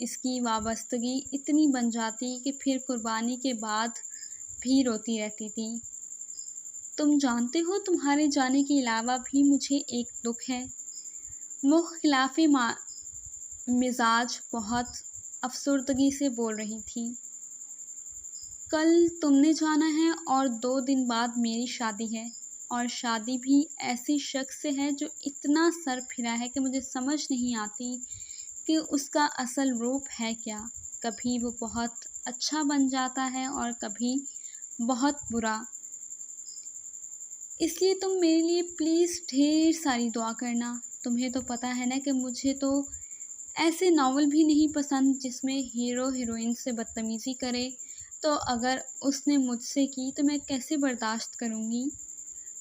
اس کی وابستگی اتنی بن جاتی کہ پھر قربانی کے بعد بھی روتی رہتی تھی۔ تم جانتے ہو تمہارے جانے کے علاوہ بھی مجھے ایک دکھ ہے۔ وہ خلاف مزاج بہت افسردگی سے بول رہی تھی۔ کل تم نے جانا ہے اور 2 دن بعد میری شادی ہے، اور شادی بھی ایسی شخص سے ہے جو اتنا سر پھرا ہے کہ مجھے سمجھ نہیں آتی کہ اس کا اصل روپ ہے کیا۔ کبھی وہ بہت اچھا بن جاتا ہے اور کبھی بہت برا۔ اس لیے تم میرے لیے پلیز ڈھیر ساری دعا کرنا۔ تمہیں تو پتہ ہے نا کہ مجھے تو ایسے ناول بھی نہیں پسند جس میں ہیرو ہیروئن سے بدتمیزی کرے، تو اگر اس نے مجھ سے کی تو میں کیسے برداشت کروں گی؟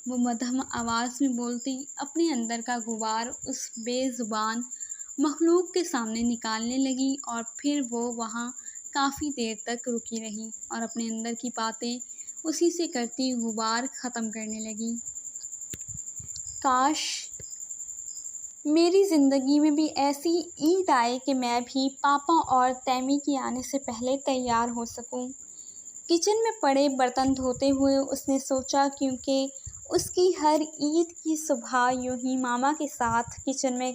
وہ مدھم آواز میں بولتی اپنے اندر کا غبار اس بے زبان مخلوق کے سامنے نکالنے لگی، اور پھر وہ وہاں کافی دیر تک رکی رہی اور اپنے اندر کی باتیں اسی سے کرتی غبار ختم کرنے لگی۔ کاش میری زندگی میں بھی ایسی عید آئے کہ میں بھی پاپا اور تیمی کے آنے سے پہلے تیار ہو سکوں۔ کچن میں پڑے برتن دھوتے ہوئے اس نے سوچا، کیونکہ اس کی ہر عید کی صبح یوں ہی ماما کے ساتھ کچن میں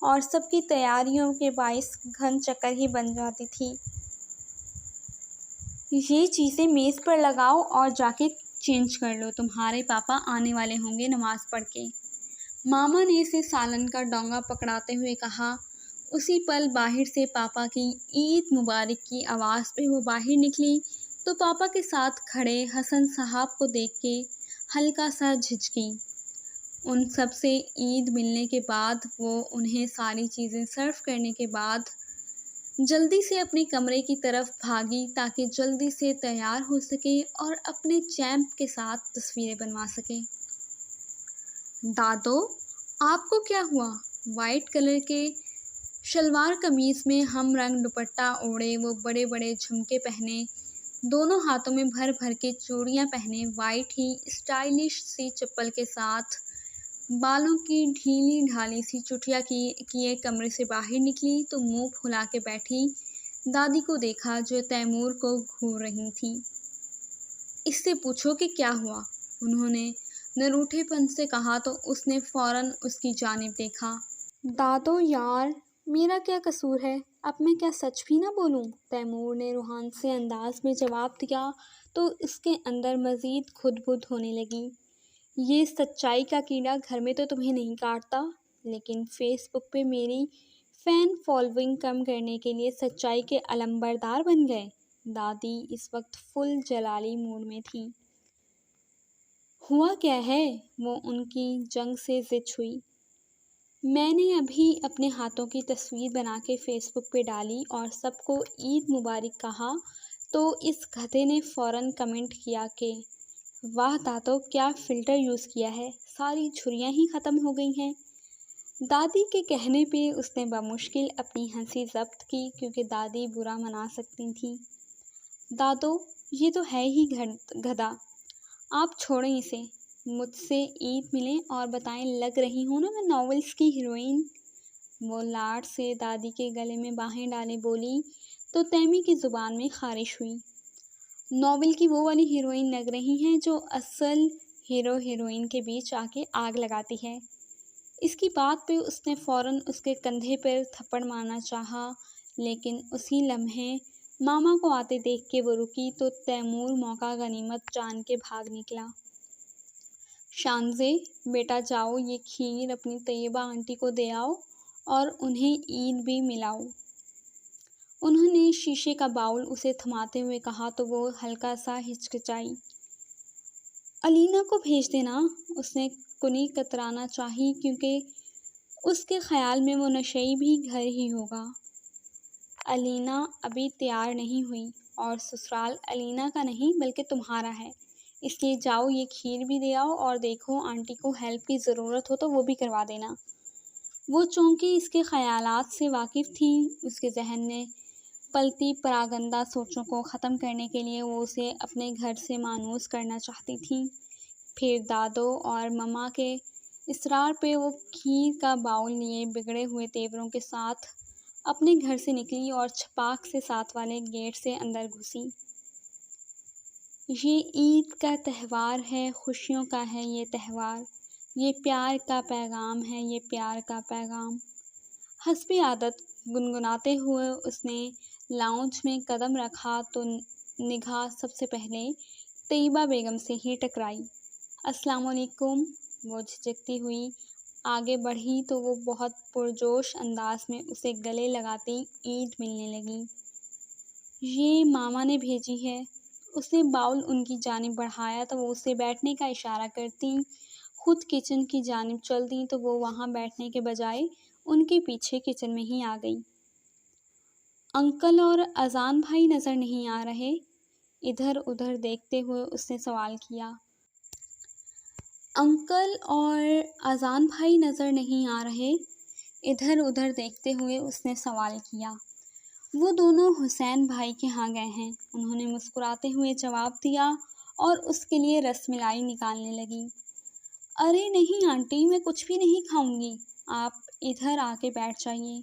اور سب کی تیاریوں کے باعث گھن چکر ہی بن جاتی تھی۔ یہ چیزیں میز پر لگاؤ اور جا کے چینج کر لو، تمہارے پاپا آنے والے ہوں گے نماز پڑھ کے، ماما نے اسے سالن کا ڈونگا پکڑاتے ہوئے کہا۔ اسی پل باہر سے پاپا کی عید مبارک کی آواز پہ وہ باہر نکلی تو پاپا کے ساتھ کھڑے حسن صاحب کو دیکھ کے ہلکا سا جھجکی۔ ان سب سے عید ملنے کے بعد وہ انہیں ساری چیزیں سرو کرنے کے بعد جلدی سے اپنے کمرے کی طرف بھاگی تاکہ جلدی سے تیار ہو سکے اور اپنے چیمپ کے ساتھ تصویریں بنوا سکے۔ دادو، آپ کو کیا ہوا؟ وائٹ کلر کے شلوار قمیض میں ہم رنگ دوپٹہ اوڑھے، وہ بڑے بڑے جھمکے پہنے، دونوں ہاتھوں میں بھر بھر کے چوڑیاں پہنے، وائٹ ہی اسٹائلش سی چپل کے ساتھ بالوں کی ڈھیلی ڈھالی سی چٹیا کیے کمرے سے باہر نکلی تو منہ پھلا کے بیٹھی دادی کو دیکھا جو تیمور کو گھور رہی تھی۔ اس سے پوچھو کہ کیا ہوا، انہوں نے نروٹھے پن سے کہا تو اس نے فوراً اس کی جانب دیکھا۔ دادو یار، میرا کیا قصور ہے؟ اب میں کیا سچ بھی نہ بولوں؟ تیمور نے روحان سے انداز میں جواب دیا تو اس کے اندر مزید کھد بد ہونے لگی۔ یہ سچائی کا کیڑا گھر میں تو تمہیں نہیں کاٹتا، لیکن فیس بک پہ میری فین فالوئنگ کم کرنے کے لیے سچائی کے علمبردار بن گئے۔ دادی اس وقت فل جلالی موڈ میں تھی۔ ہوا کیا ہے؟ وہ ان کی جنگ سے زچ ہوئی۔ میں نے ابھی اپنے ہاتھوں کی تصویر بنا کے فیس بک پہ ڈالی اور سب کو عید مبارک کہا تو اس گدھے نے فوراً کمنٹ کیا کہ واہ دادو، کیا فلٹر یوز کیا ہے، ساری جھریاں ہی ختم ہو گئی ہیں۔ دادی کے کہنے پہ اس نے بمشکل اپنی ہنسی ضبط کی کیونکہ دادی برا منا سکتی تھیں۔ دادو، یہ تو ہے ہی گدھا، آپ چھوڑیں اسے، مجھ سے عید ملیں اور بتائیں لگ رہی ہوں نا میں ناولس کی ہیروئن؟ وہ لاڈ سے دادی کے گلے میں باہیں ڈالے بولی تو تیمی کی زبان میں خارش ہوئی۔ ناول کی وہ والی ہیروئن لگ رہی ہیں جو اصل ہیرو ہیروئن کے بیچ آ کے آگ لگاتی ہے۔ اس کی بات پہ اس نے فوراً اس کے کندھے پر تھپڑ مارنا چاہا، لیکن اسی لمحے ماما کو آتے دیکھ کے وہ رکی تو تیمور موقع غنیمت جان کے بھاگ نکلا۔ شانزے بیٹا، جاؤ یہ کھیر اپنی طیبہ آنٹی کو دے آؤ اور انہیں عید بھی ملاؤ۔ انہوں نے شیشے کا باؤل اسے تھماتے ہوئے کہا تو وہ ہلکا سا ہچکچائی۔ الینا کو بھیج دینا، اس نے کنی کترانا چاہی کیونکہ اس کے خیال میں وہ نشئی بھی گھر ہی ہوگا۔ الینا ابھی تیار نہیں ہوئی اور سسرال الینا کا نہیں بلکہ تمہارا ہے، اس لیے جاؤ یہ کھیر بھی دے آؤ اور دیکھو آنٹی کو ہیلپ کی ضرورت ہو تو وہ بھی کروا دینا۔ وہ چونکہ اس کے خیالات سے واقف تھی، اس کے ذہن میں پلتی پراگندہ سوچوں کو ختم کرنے کے لیے وہ اسے اپنے گھر سے مانوس کرنا چاہتی تھی۔ پھر دادو اور مما کے اصرار پہ وہ کھیر کا باؤل لیے بگڑے ہوئے تیوروں کے ساتھ اپنے گھر سے نکلی اور چھپاک سے ساتھ والے گیٹ سے اندر گھسی۔ یہ عید کا تہوار ہے، خوشیوں کا ہے یہ تہوار، یہ پیار کا پیغام ہے، یہ پیار کا پیغام۔ حسب عادت گنگناتے ہوئے اس نے لاؤنج میں قدم رکھا تو نگاہ سب سے پہلے طیبہ بیگم سے ہی ٹکرائی۔ السلام علیکم۔ وہ جھجکتی ہوئی آگے بڑھی تو وہ بہت پرجوش انداز میں اسے گلے لگاتی عید ملنے لگی۔ یہ ماما نے بھیجی ہے۔ اس نے باؤل ان کی جانب بڑھایا تو وہ اسے بیٹھنے کا اشارہ کرتی خود کچن کی جانب چل دیں تو وہ وہاں بیٹھنے کے بجائے ان کے پیچھے کچن میں ہی آ گئی۔ انکل اور اذان بھائی نظر نہیں آ رہے؟ ادھر ادھر دیکھتے ہوئے اس نے سوال کیا۔ انکل اور اذان بھائی نظر نہیں آ رہے؟ ادھر ادھر دیکھتے ہوئے اس نے سوال کیا۔ وہ دونوں حسین بھائی کے ہاں گئے ہیں، انہوں نے مسکراتے ہوئے جواب دیا اور اس کے لیے رس ملائی نکالنے لگی۔ ارے نہیں آنٹی، میں کچھ بھی نہیں کھاؤں گی، آپ ادھر آ کے بیٹھ جائیے۔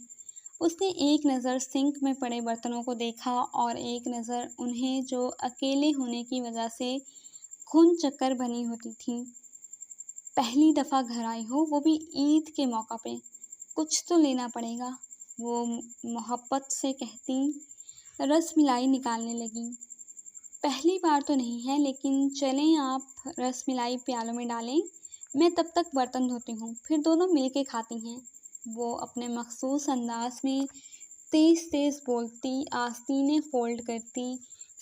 اس نے ایک نظر سنک میں پڑے برتنوں کو دیکھا اور ایک نظر انہیں جو اکیلے ہونے کی وجہ سے گھن چکر بنی ہوتی تھیں۔ پہلی دفعہ گھر آئی ہو، وہ بھی عید کے موقع پہ، کچھ تو لینا پڑے گا، وہ محبت سے کہتی رس ملائی نکالنے لگی۔ پہلی بار تو نہیں ہے، لیکن چلیں آپ رس ملائی پیالوں میں ڈالیں، میں تب تک برتن دھوتی ہوں، پھر دونوں مل کے کھاتی ہیں۔ وہ اپنے مخصوص انداز میں تیز تیز بولتی آستینیں فولڈ کرتی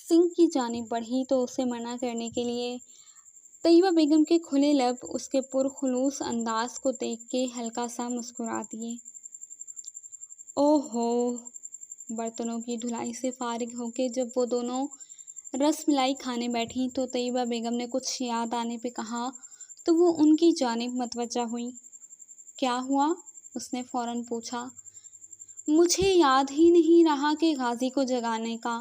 سنک کی جانب بڑھی تو اسے منع کرنے کے لیے طیبہ بیگم کے کھلے لب اس کے پرخلوص انداز کو دیکھ کے ہلکا سا مسکرا دیے۔ اوہو! برتنوں کی دھلائی سے فارغ ہو کے جب وہ دونوں رس ملائی کھانے بیٹھیں تو طیبہ بیگم نے کچھ یاد آنے پہ کہا تو وہ ان کی جانب متوجہ ہوئی۔ کیا ہوا؟ اس نے فوراً پوچھا۔ مجھے یاد ہی نہیں رہا کہ غازی کو جگانے کا،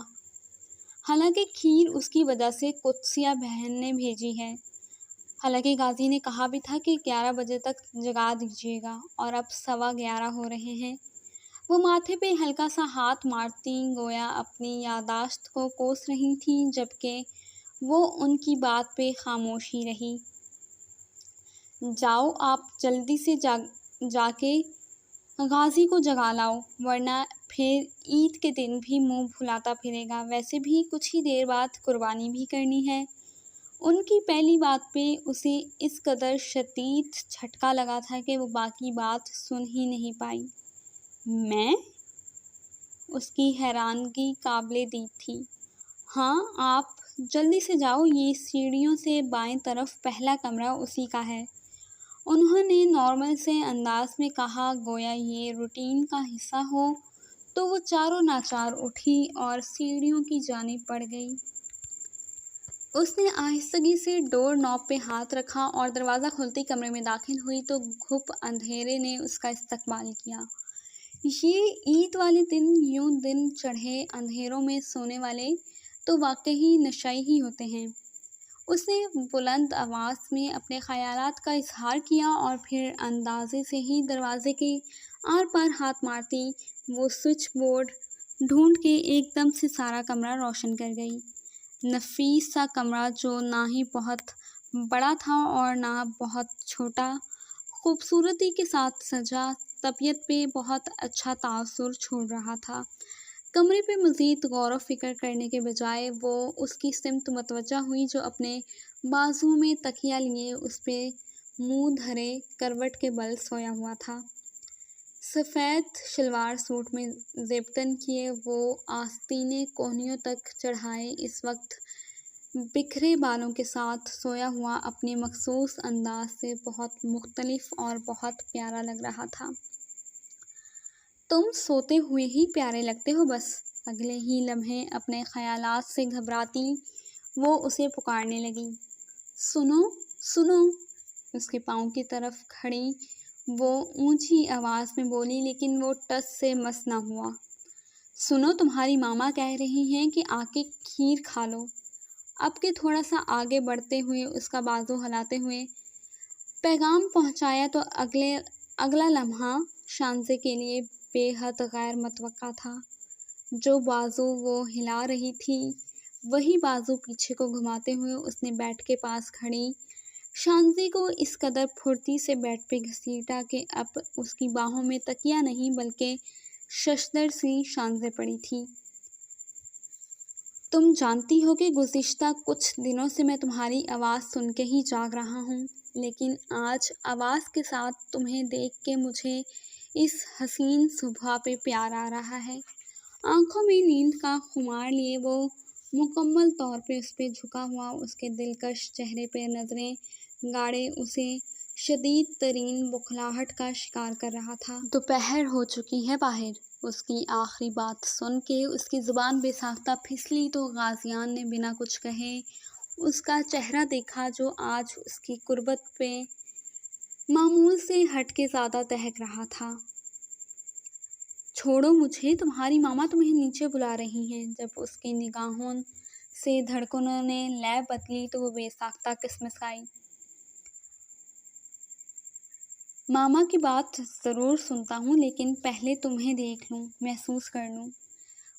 حالانکہ کھیر اس کی وجہ سے قدسیہ بہن نے بھیجی ہے۔ حالانکہ غازی نے کہا بھی تھا کہ 11 بجے تک جگا دیجیے گا، اور اب 11:15 ہو رہے ہیں۔ وہ ماتھے پہ ہلکا سا ہاتھ مارتی گویا اپنی یادداشت کو کوس رہی تھیں، جبکہ وہ ان کی بات پہ خاموش ہی رہی۔ جاؤ آپ جلدی سے جا کے غازی کو جگا لاؤ، ورنہ پھر عید کے دن بھی منہ پھلاتا پھرے گا، ویسے بھی کچھ ہی دیر بعد قربانی بھی کرنی ہے۔ ان کی پہلی بات پہ اسے اس قدر شدید جھٹکا لگا تھا کہ وہ باقی بات سن ہی نہیں پائی۔ میں؟ اس کی حیرانگی قابل دید تھی۔ ہاں آپ جلدی سے جاؤ، یہ سیڑھیوں سے بائیں طرف پہلا کمرہ اسی کا ہے، انہوں نے نارمل سے انداز میں کہا گویا یہ روٹین کا حصہ ہو، تو وہ چاروں ناچار اٹھی اور سیڑھیوں کی جانب بڑھ گئی۔ اس نے آہستگی سے ڈور نوب پہ ہاتھ رکھا اور دروازہ کھولتے کمرے میں داخل ہوئی تو گھپ اندھیرے نے اس کا استقبال کیا۔ یہ عید والے دن یوں دن چڑھے اندھیروں میں سونے والے تو واقعی نشئی ہی ہوتے ہیں۔ اس نے بلند آواز میں اپنے خیالات کا اظہار کیا اور پھر اندازے سے ہی دروازے کے آر پار ہاتھ مارتی وہ سوئچ بورڈ ڈھونڈ کے ایک دم سے سارا کمرہ روشن کر گئی۔ نفیس سا کمرہ جو نہ ہی بہت بڑا تھا اور نہ بہت چھوٹا، خوبصورتی کے ساتھ سجا، طبیعت پہ بہت اچھا تاثر چھوڑ رہا تھا۔ کمرے پہ مزید غور و فکر کرنے کے بجائے وہ اس کی سمت متوجہ ہوئی جو اپنے بازو میں تکیہ لیے اس پہ منہ دھرے کروٹ کے بل سویا ہوا تھا۔ سفید شلوار سوٹ میں زیبتن کیے وہ آستینے کوہنیوں تک چڑھائے اس وقت بکھرے بالوں کے ساتھ سویا ہوا اپنے مخصوص انداز سے بہت مختلف اور بہت پیارا لگ رہا تھا۔ تم سوتے ہوئے ہی پیارے لگتے ہو بس۔ اگلے ہی لمحے اپنے خیالات سے گھبراتی وہ اسے پکارنے لگی۔ سنو سنو، اس کے پاؤں کی طرف کھڑی وہ اونچی آواز میں بولی، لیکن وہ ٹس سے مس نہ ہوا۔ سنو، تمہاری ماما کہہ رہی ہیں کہ آ کے کھیر کھا لو۔ اب کے تھوڑا سا آگے بڑھتے ہوئے اس کا بازو ہلاتے ہوئے پیغام پہنچایا تو اگلا لمحہ شانزے کے لیے بے حد غیر متوقع تھا۔ جو بازو وہ ہلا رہی تھی وہی بازو پیچھے کو گھماتے ہوئے اس نے بیڈ کے پاس کھڑی شانزی کو اس قدر پھرتی سے بیڈ پہ گھسیٹا کہ اب اس کی باہوں میں تکیہ نہیں بلکہ ششدر سی شانزیں پڑی تھی۔ تم جانتی ہو کہ گزشتہ کچھ دنوں سے میں تمہاری آواز سن کے ہی جاگ رہا ہوں، لیکن آج آواز کے ساتھ تمہیں دیکھ کے مجھے اس حسین صبح پہ پیار آ رہا ہے۔ آنکھوں میں نیند کا خمار لیے وہ مکمل طور پہ اس پہ جھکا ہوا اس کے دلکش چہرے پہ نظریں گاڑے اسے شدید ترین بخلاہٹ کا شکار کر رہا تھا۔ دوپہر ہو چکی ہے باہر۔ اس کی آخری بات سن کے اس کی زبان بے ساختہ پھسلی تو غازیان نے بنا کچھ کہے اس کا چہرہ دیکھا جو آج اس کی قربت پہ معمول سے ہٹ کے زیادہ دہک رہا تھا۔ چھوڑو مجھے، تمہاری ماما تمہیں نیچے بلا رہی ہیں۔ جب اس کی نگاہوں سے دھڑکنوں نے لے بدلی تو وہ بے ساختہ کسمسائی۔ ماما کی بات ضرور سنتا ہوں، لیکن پہلے تمہیں دیکھ لوں، محسوس کر لوں۔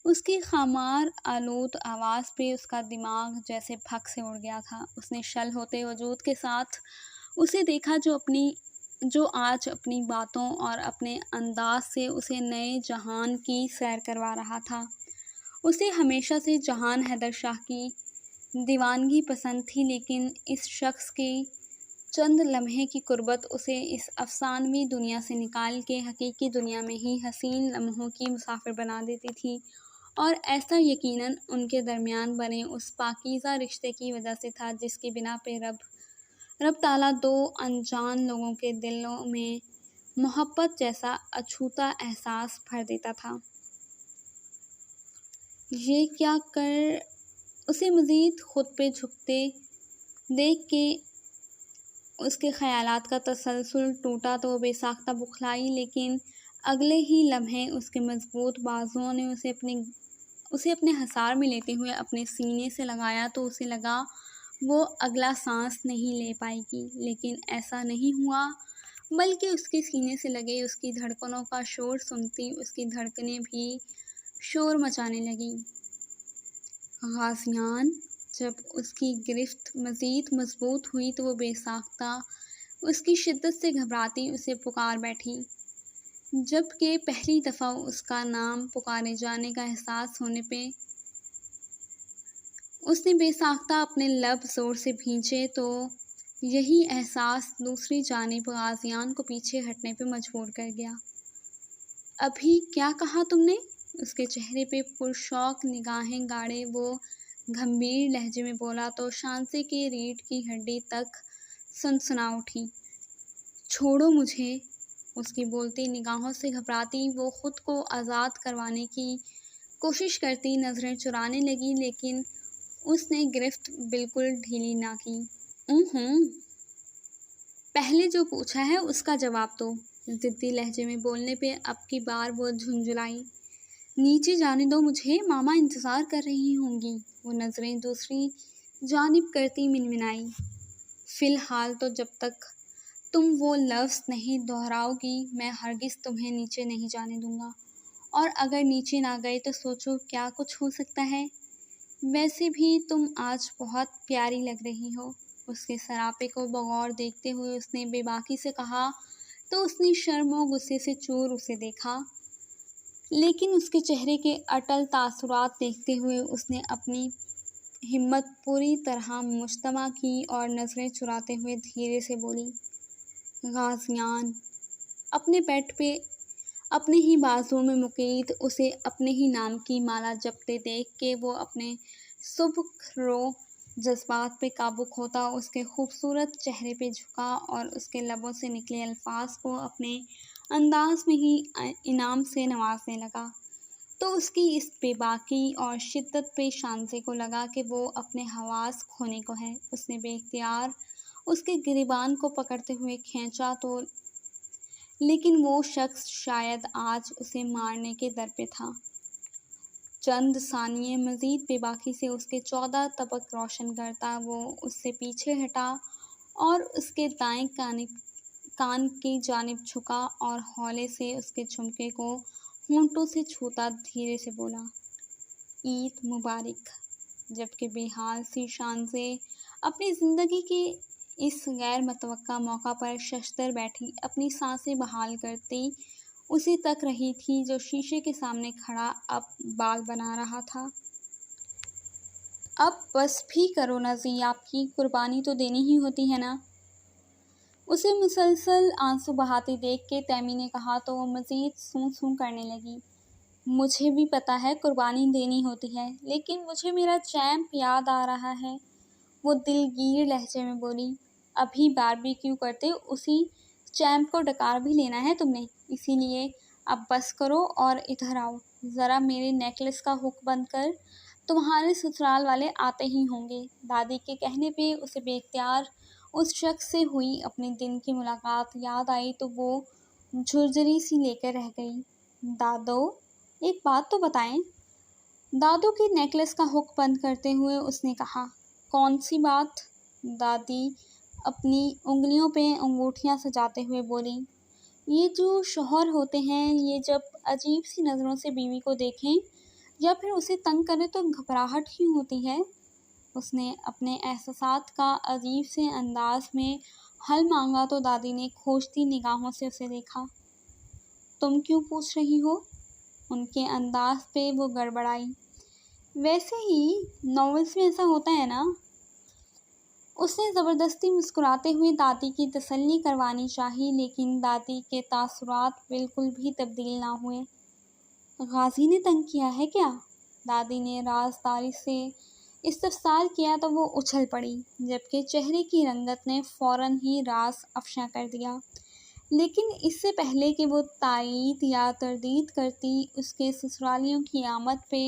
اس کی خمار آلود آواز پہ اس کا دماغ جیسے پھک سے اڑ گیا تھا۔ اس نے شل ہوتے وجود کے ساتھ اسے دیکھا جو آج اپنی باتوں اور اپنے انداز سے اسے نئے جہان کی سیر کروا رہا تھا۔ اسے ہمیشہ سے جہان حیدر شاہ کی دیوانگی پسند تھی، لیکن اس شخص کی چند لمحے کی قربت اسے اس افسانوی دنیا سے نکال کے حقیقی دنیا میں ہی حسین لمحوں کی مسافر بنا دیتی تھی، اور ایسا یقیناً ان کے درمیان بنے اس پاکیزہ رشتے کی وجہ سے تھا جس کی بنا پہ رب تعالیٰ دو انجان لوگوں کے دلوں میں محبت جیسا اچھوتا احساس بھر دیتا تھا۔ یہ کیا کر اسے مزید خود پہ جھکتے دیکھ کے اس کے خیالات کا تسلسل ٹوٹا تو وہ بے ساختہ بخلائی، لیکن اگلے ہی لمحے اس کے مضبوط بازوؤں نے اسے اپنے حصار میں لیتے ہوئے اپنے سینے سے لگایا تو اسے لگا وہ اگلا سانس نہیں لے پائے گی، لیکن ایسا نہیں ہوا، بلکہ اس کے سینے سے لگے اس کی دھڑکنوں کا شور سنتی اس کی دھڑکنیں بھی شور مچانے لگیں۔ غازیان۔ جب اس کی گرفت مزید مضبوط ہوئی تو وہ بے ساختہ اس کی شدت سے گھبراتی اسے پکار بیٹھی، جبکہ پہلی دفعہ اس کا نام پکارے جانے کا احساس ہونے پہ اس نے بے ساختہ اپنے لب زور سے بھینچے تو یہی احساس دوسری جانب غازیان کو پیچھے ہٹنے پہ مجبور کر گیا۔ ابھی کیا کہا تم نے؟ اس کے چہرے پہ پرشوق نگاہیں گاڑے وہ گھمبیر لہجے میں بولا تو شانزے کے ریڑھ کی ہڈی تک سنسنا اٹھی۔ چھوڑو مجھے۔ اس کی بولتی نگاہوں سے گھبراتی وہ خود کو آزاد کروانے کی کوشش کرتی نظریں چرانے لگی، لیکن اس نے گرفت بالکل ڈھیلی نہ کی۔ پہلے جو پوچھا ہے اس کا جواب دو۔ ضدی لہجے میں بولنے پہ اب کی بار وہ جھنجھلائی۔ نیچے جانے دو مجھے، ماما انتظار کر رہی ہوں گی۔ وہ نظریں دوسری جانب کرتی منمنائی۔ فی الحال تو جب تک تم وہ لفظ نہیں دہراؤ گی میں ہرگز تمہیں نیچے نہیں جانے دوں گا، اور اگر نیچے نہ گئے تو سوچو کیا کچھ ہو سکتا ہے۔ ویسے بھی تم آج بہت پیاری لگ رہی ہو۔ اس کے سراپے کو بغور دیکھتے ہوئے اس نے بے باکی سے کہا تو اس نے شرم و غصے سے چور اسے دیکھا، لیکن اس کے چہرے کے اٹل تاثرات دیکھتے ہوئے اس نے اپنی ہمت پوری طرح مجتمع کی اور نظریں چراتے ہوئے دھیرے سے بولی۔ غازیان۔ اپنے پیٹ پہ اپنے ہی بازو میں مقید اسے اپنے ہی نام کی مالا جپتے دیکھ کے وہ اپنے سبک رو جذبات پہ قابو کھوتا اس کے خوبصورت چہرے پہ جھکا اور اس کے لبوں سے نکلے الفاظ کو اپنے انداز میں ہی انعام سے نوازنے لگا تو اس کی اس بے باکی اور شدت پہ شانزے کو لگا کہ وہ اپنے حواس کھونے کو ہے۔ اس نے بے اختیار اس کے گریبان کو پکڑتے ہوئے کھینچا تو لیکن وہ شخص شاید آج اسے مارنے کے در پہ تھا۔ چند ثانیے مزید بے باکی سے اس کے 14 طبق روشن کرتا وہ اس سے پیچھے ہٹا اور اس کے دائیں کان کی جانب جھکا اور ہولے سے اس کے جھمکے کو ہونٹوں سے چھوتا دھیرے سے بولا، عید مبارک، جبکہ بےحال سی شان سے اپنی زندگی کے اس غیر متوقع موقع پر ششدر بیٹھی اپنی سانسیں بحال کرتی اسے تک رہی تھی جو شیشے کے سامنے کھڑا اب بال بنا رہا تھا۔ اب بس بھی کرو نا زی، آپ کی قربانی تو دینی ہی ہوتی ہے نا۔ اسے مسلسل آنسو بہاتی دیکھ کے تیمی نے کہا تو وہ مزید سوں سوں کرنے لگی۔ مجھے بھی پتہ ہے قربانی دینی ہوتی ہے، لیکن مجھے میرا چیمپ یاد آ رہا ہے، وہ دلگیر لہجے میں بولی۔ ابھی باربیکیو کرتے اسی چیمپ کو ڈکار بھی لینا ہے تم نے، اسی لیے اب بس کرو اور ادھر آؤ، ذرا میرے نیکلس کا ہک بند کر، تمہارے سسرال والے آتے ہی ہوں گے۔ دادی کے کہنے پہ اسے بے اختیار اس شخص سے ہوئی اپنے دن کی ملاقات یاد آئی تو وہ جھرجھری سی لے کر رہ گئی۔ دادو، ایک بات تو بتائیں، دادو کے نیکلس کا ہک بند کرتے ہوئے اس نے کہا۔ کون سی بات؟ دادی اپنی انگلیوں پہ انگوٹھیاں سجاتے ہوئے بولی۔ یہ جو شوہر ہوتے ہیں، یہ جب عجیب سی نظروں سے بیوی کو دیکھیں یا پھر اسے تنگ کریں تو گھبراہٹ کیوں ہوتی ہے؟ اس نے اپنے احساسات کا عجیب سے انداز میں حل مانگا تو دادی نے کھوجتی نگاہوں سے اسے دیکھا۔ تم کیوں پوچھ رہی ہو؟ ان کے انداز پہ وہ گڑبڑائی۔ ویسے ہی ناولز میں ایسا ہوتا ہے نا۔ اس نے زبردستی مسکراتے ہوئے دادی کی تسلی کروانی چاہی، لیکن دادی کے تاثرات بالکل بھی تبدیل نہ ہوئے۔ غازی نے تنگ کیا ہے کیا؟ دادی نے رازداری سے استفسار کیا تو وہ اچھل پڑی، جبکہ چہرے کی رنگت نے فوراً ہی راز افشا کر دیا۔ لیکن اس سے پہلے کہ وہ تائید یا تردید کرتی، اس کے سسرالیوں کی آمد پہ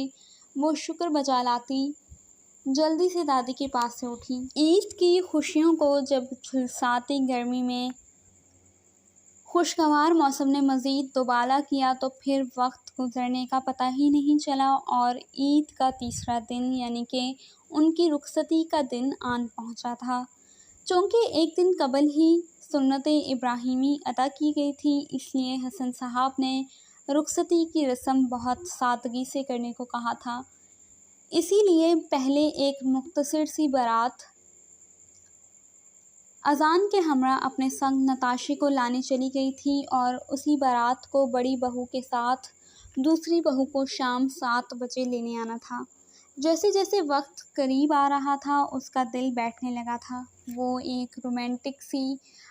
وہ شکر بجا لاتی، جلدی سے دادی کے پاس سے اٹھی۔ عید کی خوشیوں کو جب جھلساتی گرمی میں خوشگوار موسم نے مزید دوبالا کیا تو پھر وقت گزرنے کا پتہ ہی نہیں چلا اور عید کا تیسرا دن یعنی کہ ان کی رخصتی کا دن آن پہنچا تھا۔ چونکہ ایک دن قبل ہی سنت ابراہیمی ادا کی گئی تھی، اس لیے حسن صاحب نے رخصتی کی رسم بہت سادگی سے کرنے کو کہا تھا۔ اسی لیے پہلے ایک مختصر سی بارات اذان کے ہمراہ اپنے سنگ نتاشی کو لانے چلی گئی تھی اور اسی بارات کو بڑی بہو کے ساتھ دوسری بہو کو شام 7 بجے لینے آنا تھا۔ جیسے جیسے وقت قریب آ رہا تھا اس کا دل بیٹھنے لگا تھا۔ وہ ایک رومانٹک سی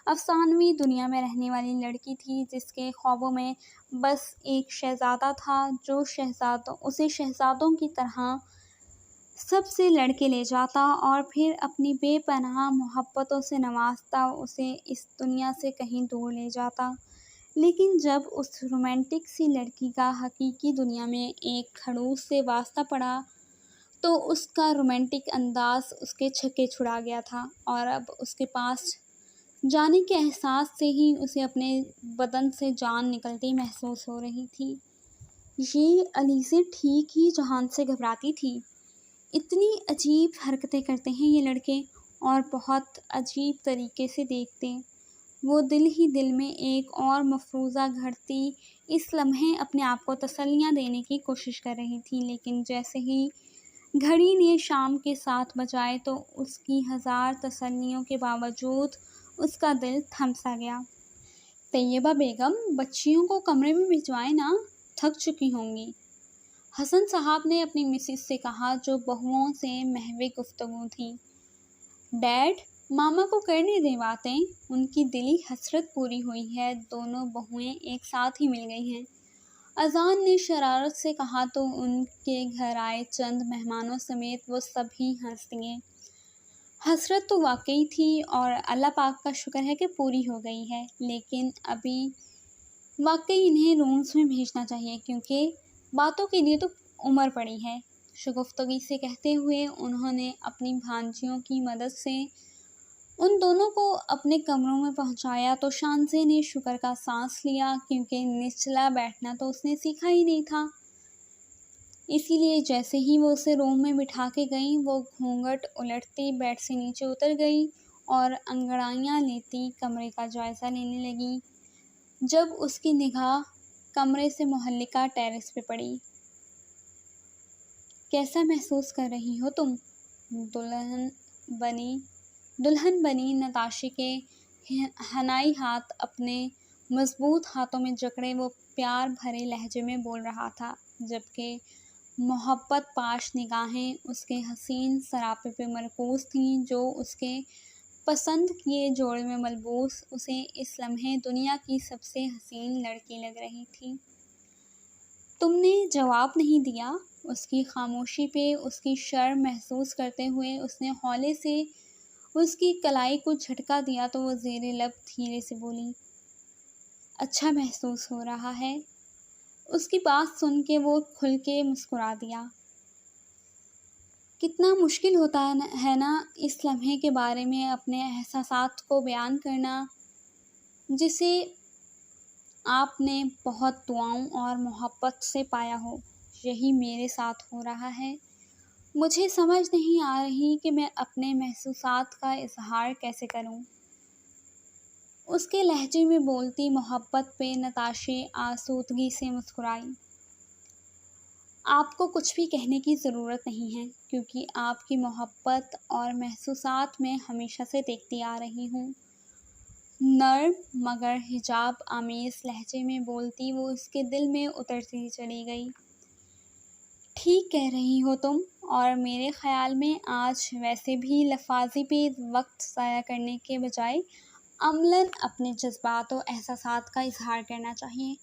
افسانوی دنیا میں رہنے والی لڑکی تھی جس کے خوابوں میں بس ایک شہزادہ تھا جو اسے شہزادوں کی طرح سب سے لڑکے لے جاتا اور پھر اپنی بے پناہ محبتوں سے نوازتا اسے اس دنیا سے کہیں دور لے جاتا۔ لیکن جب اس رومانٹک سی لڑکی کا حقیقی دنیا میں ایک کھڑوس سے واسطہ پڑا تو اس کا رومانٹک انداز اس کے چھکے چھڑا گیا تھا اور اب اس کے پاس جانے کے احساس سے ہی اسے اپنے بدن سے جان نکلتی محسوس ہو رہی تھی۔ یہ علیزے ٹھیک ہی جہان سے گھبراتی تھی۔ اتنی عجیب حرکتیں کرتے ہیں یہ لڑکے اور بہت عجیب طریقے سے دیکھتے۔ وہ دل ہی دل میں ایک اور مفروضہ گھڑتی اس لمحے اپنے آپ کو تسلیاں دینے کی کوشش کر رہی تھی، لیکن جیسے ہی گھڑی نے شام کے 7 بجائے تو اس کی ہزار تسلیوں کے باوجود اس کا دل تھم سا گیا۔ طیبہ بیگم، بچیوں کو کمرے میں بھجوائیں نا، تھک چکی ہوں گی، حسن صاحب نے اپنی مسز سے کہا جو بہوؤں سے محو گفتگو تھی۔ ڈیڈ، ماما کو کرنے دیں باتیں، ان کی دلی حسرت پوری ہوئی ہے۔ دونوں بہوئیں ایک ساتھ ہی مل گئی ہیں، اذان نے شرارت سے کہا تو ان کے گھر آئے چند مہمانوں سمیت وہ سب ہی ہنس دیے۔ حسرت تو واقعی تھی اور اللہ پاک کا شکر ہے کہ پوری ہو گئی ہے، لیکن ابھی واقعی انہیں رومز میں بھیجنا چاہیے کیونکہ باتوں کے لیے تو عمر پڑی ہے، شگفتگی سے کہتے ہوئے انہوں نے اپنی بھانجیوں کی مدد سے ان دونوں کو اپنے کمروں میں پہنچایا تو شانزے نے شکر کا سانس لیا کیونکہ نچلا بیٹھنا تو اس نے سیکھا ہی نہیں تھا۔ اسی لیے جیسے ہی وہ اسے روم میں بٹھا کے گئیں وہ گھونگھٹ الٹتی بیڈ سے نیچے اتر گئی اور انگڑائیاں لیتی کمرے کا جائزہ لینے لگی۔ جب اس کی نگاہ کمرے سے مہلکہ ٹیرس پہ پڑی۔ کیسا محسوس کر رہی ہو تم؟ دلہن بنی نتاشا کے حنائی ہاتھ اپنے مضبوط ہاتھوں میں جکڑے وہ پیار بھرے لہجے میں بول رہا تھا، جبکہ محبت پاش نگاہیں اس کے حسین سراپے پہ مرکوز تھیں جو اس کے پسند کیے جوڑے میں ملبوس اسے اس لمحے دنیا کی سب سے حسین لڑکی لگ رہی تھی۔ تم نے جواب نہیں دیا؟ اس کی خاموشی پہ اس کی شرم محسوس کرتے ہوئے اس نے ہولے سے اس کی کلائی کو جھٹکا دیا تو وہ زیر لب دھیرے سے بولی، اچھا محسوس ہو رہا ہے۔ اس کی بات سن کے وہ کھل کے مسکرا دیا۔ کتنا مشکل ہوتا ہے نا اس لمحے کے بارے میں اپنے احساسات کو بیان کرنا جسے آپ نے بہت دعاؤں اور محبت سے پایا ہو۔ یہی میرے ساتھ ہو رہا ہے۔ مجھے سمجھ نہیں آ رہی کہ میں اپنے محسوسات کا اظہار کیسے کروں۔ اس کے لہجے میں بولتی محبت پہ نتاشا آسودگی سے مسکرائی۔ آپ کو کچھ بھی کہنے کی ضرورت نہیں ہے، کیونکہ آپ کی محبت اور محسوسات میں ہمیشہ سے دیکھتی آ رہی ہوں۔ نرم مگر حجاب آمیز لہجے میں بولتی وہ اس کے دل میں اترتی چلی گئی۔ ٹھیک کہہ رہی ہو تم، اور میرے خیال میں آج ویسے بھی لفاظی پہ وقت ضائع کرنے کے بجائے عملاً اپنے جذبات و احساسات کا اظہار کرنا چاہیے۔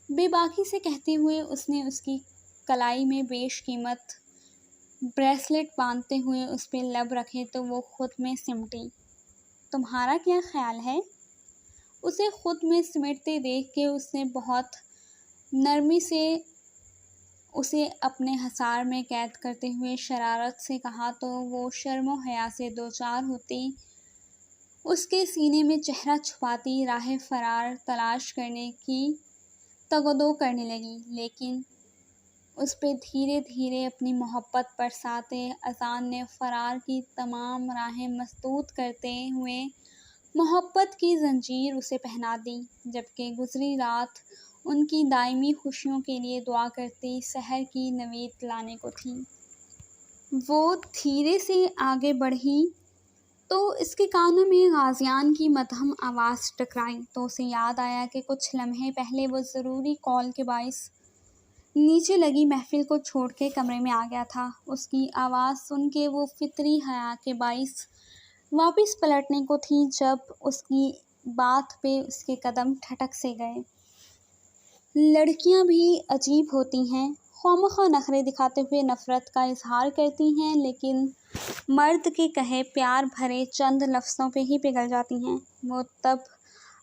بے باکی سے کہتے ہوئے اس نے اس کی کلائی میں بیش قیمت بریسلٹ باندھتے ہوئے اس پہ لب رکھے تو وہ خود میں سمٹی۔ تمہارا کیا خیال ہے؟ اسے خود میں سمٹتے دیکھ کے اس نے بہت نرمی سے اسے اپنے حصار میں قید کرتے ہوئے شرارت سے کہا تو وہ شرم و حیا سے دوچار ہوتی اس کے سینے میں چہرہ چھپاتی راہ فرار تلاش کرنے کی تگودو کرنے لگی، لیکن اس پہ دھیرے دھیرے اپنی محبت برساتے اذان نے فرار کی تمام راہیں مسدود کرتے ہوئے محبت کی زنجیر اسے پہنا دی، جبکہ گزری رات ان کی دائمی خوشیوں کے لیے دعا کرتی سحر کی نوید لانے کو تھی۔ وہ دھیرے سے آگے بڑھی تو اس کے کانوں میں غازیان کی مدھم آواز ٹکرائی تو اسے یاد آیا کہ کچھ لمحے پہلے وہ ضروری کال کے باعث نیچے لگی محفل کو چھوڑ کے کمرے میں آ گیا تھا۔ اس کی آواز سن کے وہ فطری حیا کے باعث واپس پلٹنے کو تھی جب اس کی بات پہ اس کے قدم ٹھٹک سے گئے۔ لڑکیاں بھی عجیب ہوتی ہیں، خواہ نخرے دکھاتے ہوئے نفرت کا اظہار کرتی ہیں، لیکن مرد کے کہے پیار بھرے چند لفظوں پہ ہی پگھل جاتی ہیں۔ وہ تب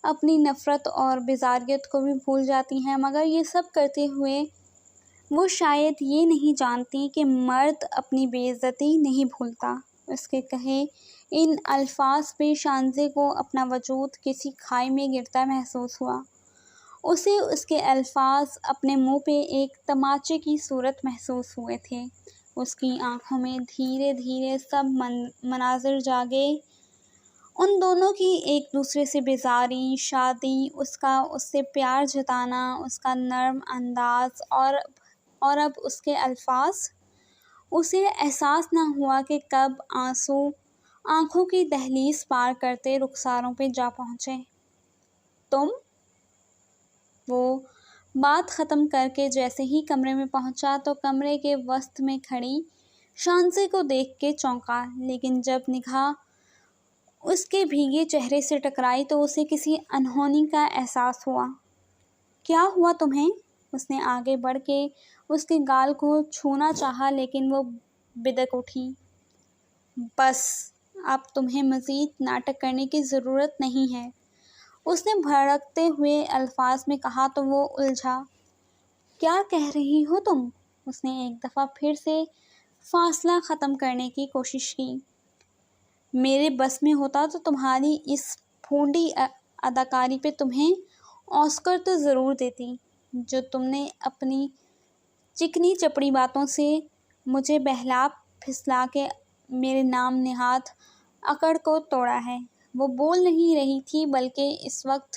اپنی نفرت اور بیزاریت کو بھی بھول جاتی ہیں، مگر یہ سب کرتے ہوئے وہ شاید یہ نہیں جانتی کہ مرد اپنی بے عزتی نہیں بھولتا۔ اس کے کہے ان الفاظ پہ شانزے کو اپنا وجود کسی کھائی میں گرتا محسوس ہوا۔ اسے اس کے الفاظ اپنے منہ پہ ایک تماچے کی صورت محسوس ہوئے تھے۔ اس کی آنکھوں میں دھیرے دھیرے سب مناظر جاگے، ان دونوں کی ایک دوسرے سے بیزاری، شادی، اس کا اس سے پیار جتانا، اس کا نرم انداز اور اب اس کے الفاظ۔ اسے احساس نہ ہوا کہ کب آنسو آنکھوں کی دہلیز پار کرتے رخساروں پہ جا پہنچے۔ تم؟ وہ بات ختم کر کے جیسے ہی کمرے میں پہنچا تو کمرے کے وسط میں کھڑی شانزے کو دیکھ کے چونکا، لیکن جب نگاہ اس کے بھیگے چہرے سے ٹکرائی تو اسے کسی انہونی کا احساس ہوا۔ کیا ہوا تمہیں؟ اس نے آگے بڑھ کے اس کے گال کو چھونا چاہا لیکن وہ بدک اٹھی۔ بس اب تمہیں مزید ناٹک کرنے کی ضرورت نہیں ہے، اس نے بھڑکتے ہوئے الفاظ میں کہا تو وہ الجھا۔ کیا کہہ رہی ہو تم؟ اس نے ایک دفعہ پھر سے فاصلہ ختم کرنے کی کوشش کی۔ میرے بس میں ہوتا تو تمہاری اس پھونڈی اداکاری پہ تمہیں آسکر تو ضرور دیتی، جو تم نے اپنی چکنی چپڑی باتوں سے مجھے بہلا پھسلا کے میرے نام نہاد اکڑ کو توڑا ہے۔ وہ بول نہیں رہی تھی بلکہ اس وقت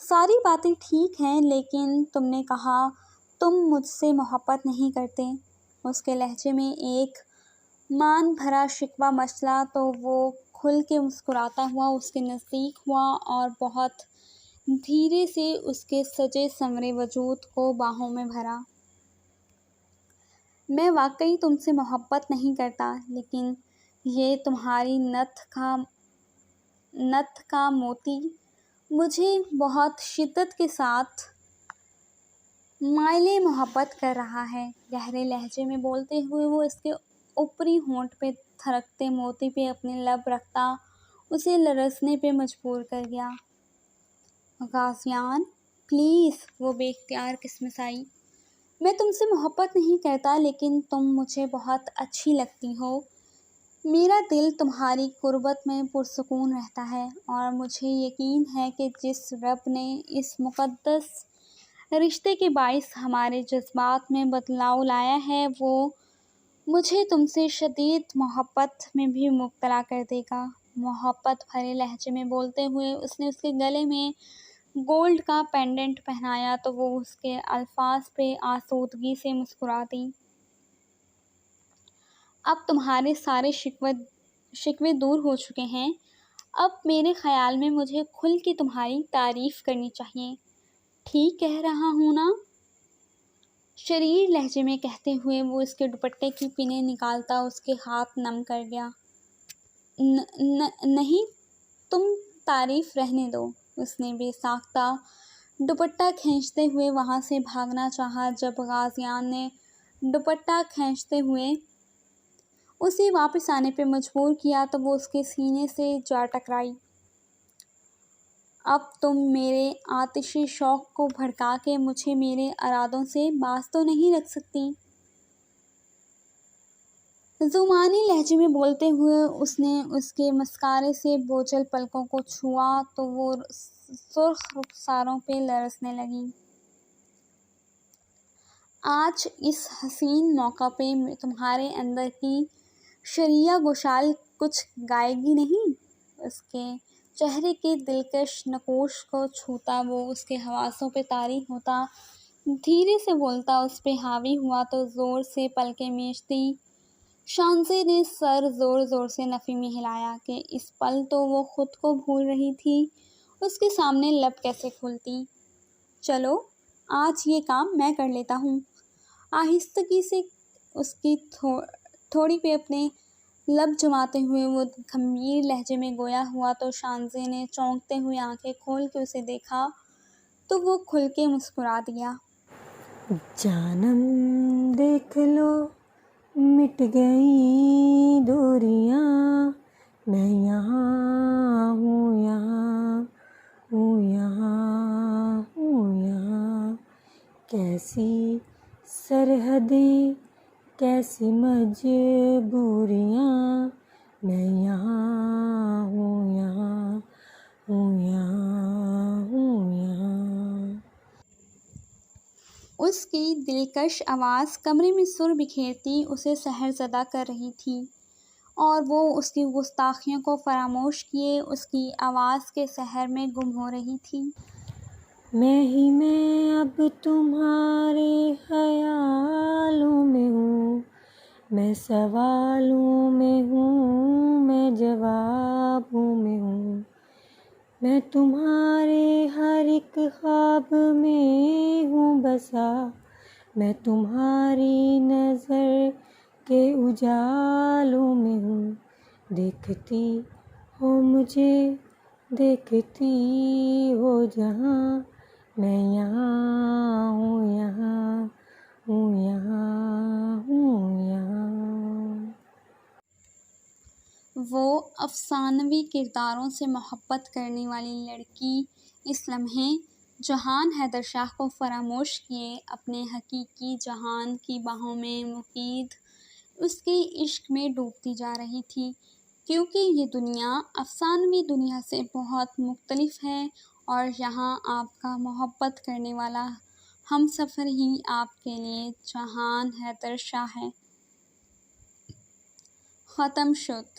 ساری باتیں ٹھیک ہیں، لیکن تم نے کہا تم مجھ سے محبت نہیں کرتے۔ اس کے لہجے میں ایک مان بھرا شکوہ مچلا تو وہ کھل کے مسکراتا ہوا اس کے نزدیک ہوا اور بہت دھیرے سے اس کے سجے سنورے وجود کو باہوں میں بھرا۔ میں واقعی تم سے محبت نہیں کرتا، لیکن یہ تمہاری نتھ کا موتی مجھے بہت شدت کے ساتھ مائلِ محبت کر رہا ہے۔ گہرے لہجے میں بولتے ہوئے وہ اس کے اوپری ہونٹ پہ تھرکتے موتی پہ اپنے لب رکھتا اسے لرزنے پہ مجبور کر گیا۔ غازیان پلیز، وہ بے اختیار کسمسائی، میں تم سے محبت نہیں کرتا، لیکن تم مجھے بہت اچھی لگتی ہو۔ میرا دل تمہاری قربت میں پرسکون رہتا ہے، اور مجھے یقین ہے کہ جس رب نے اس مقدس رشتے کے باعث ہمارے جذبات میں بدلاؤ لایا ہے، وہ مجھے تم سے شدید محبت میں بھی مبتلا کر دے گا۔ محبت بھرے لہجے میں بولتے ہوئے اس نے اس کے گلے میں گولڈ کا پینڈنٹ پہنایا تو وہ اس کے الفاظ پہ آسودگی سے مسکرا دی۔ اب تمہارے سارے شکوے دور ہو چکے ہیں۔ اب میرے خیال میں مجھے کھل کے تمہاری تعریف کرنی چاہیے۔ ٹھیک کہہ رہا ہوں نا؟ شریر لہجے میں کہتے ہوئے وہ اس کے دوپٹے کی پنیں نکالتا اس کے ہاتھ نم کر گیا۔ نہیں، تم تعریف رہنے دو۔ اس نے بے ساختہ دوپٹہ کھینچتے ہوئے وہاں سے بھاگنا چاہا۔ جب غازیان نے دوپٹہ کھینچتے ہوئے اسے واپس آنے پہ مجبور کیا تو وہ اس کے سینے سے جا ٹکرائی۔ اب تم میرے آتشِ شوق کو بھڑکا کے مجھے میرے ارادوں سے باز تو نہیں رکھ سکتی۔ زمانی لہجے میں بولتے ہوئے اس نے اس کے مسکارے سے بوجھل پلکوں کو چھوا تو وہ سرخ رخساروں پہ لرزنے لگی۔ آج اس حسین موقع پہ تمہارے اندر کی شریعہ گوشال کچھ گائے گی نہیں؟ اس کے چہرے کے دلکش نقوش کو چھوتا وہ اس کے حواسوں پہ طاری ہوتا، دھیرے سے بولتا، اس پہ حاوی ہوا تو زور سے پلکیں میچتی۔ شانزے نے سر زور زور سے نفی میں ہلایا کہ اس پل تو وہ خود کو بھول رہی تھی، اس کے سامنے لب کیسے کھولتی۔ چلو آج یہ کام میں کر لیتا ہوں۔ آہستگی سے اس کی تھوڑی پہ اپنے لب جماتے ہوئے وہ گھمگیر لہجے میں گویا ہوا تو شانزے نے چونکتے ہوئے آنکھیں کھول کے اسے دیکھا تو وہ کھل کے مسکرا دیا۔ جانم دیکھ لو مٹ گئی دوریاں، میں یہاں ہوں، یہاں ہوں، یہاں ہوں، یہاں کیسی سرحدیں، کیسی مجبوریاں، میں یہاں ہوں، یہاں ہوں، یہاں ہوں، یہاں۔ اس کی دلکش آواز کمرے میں سر بکھیرتی اسے سحر زدہ کر رہی تھی، اور وہ اس کی گستاخیوں کو فراموش کیے اس کی آواز کے سحر میں گم ہو رہی تھی۔ میں اب تمہارے خیالوں میں ہوں، میں سوالوں میں ہوں، میں جوابوں میں ہوں، میں تمہارے ہر ایک خواب میں ہوں بسا، میں تمہاری نظر کے اجالوں میں ہوں، دیکھتی ہو مجھے، دیکھتی ہو جہاں، میں یہاں ہوں، یہاں ہوں، یہاں ہوں، یہاں۔ وہ افسانوی کرداروں سے محبت کرنے والی لڑکی اس لمحے جہان حیدر شاہ کو فراموش کیے اپنے حقیقی جہان کی باہوں میں مفید اس کے عشق میں ڈوبتی جا رہی تھی، کیونکہ یہ دنیا افسانوی دنیا سے بہت مختلف ہے، اور یہاں آپ کا محبت کرنے والا ہمسفر ہی آپ کے لیے جہان حیدر شاہ ہے۔ ختم شد۔